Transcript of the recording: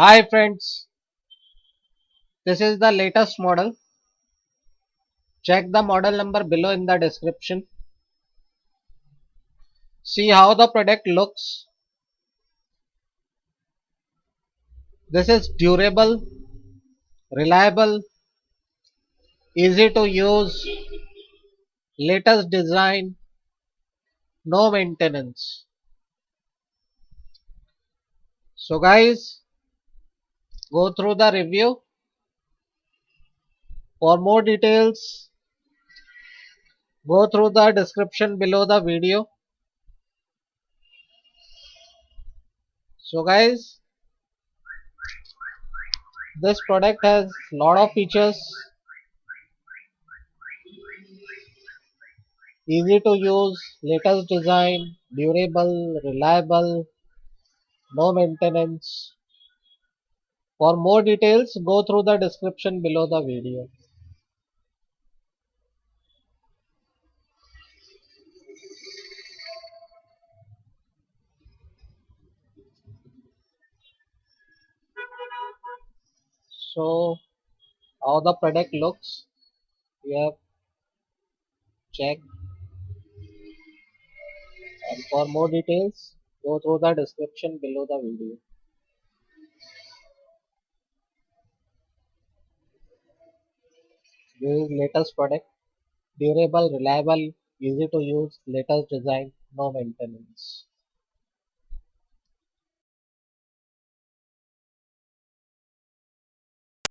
Hi friends, this is the latest model. Check the model number below in the description. See how the product looks. This is durable, reliable, easy to use, latest design, no maintenance. So guys, go through the review. For more details, go through the description below the video. So guys, this product has lot of features, easy to use, latest design, durable, reliable, no maintenance. For more details, go through the description below the video. So, how the product looks, we have checked. And for more details, go through the description below the video. This is latest product, durable, reliable, easy to use, latest design, no maintenance.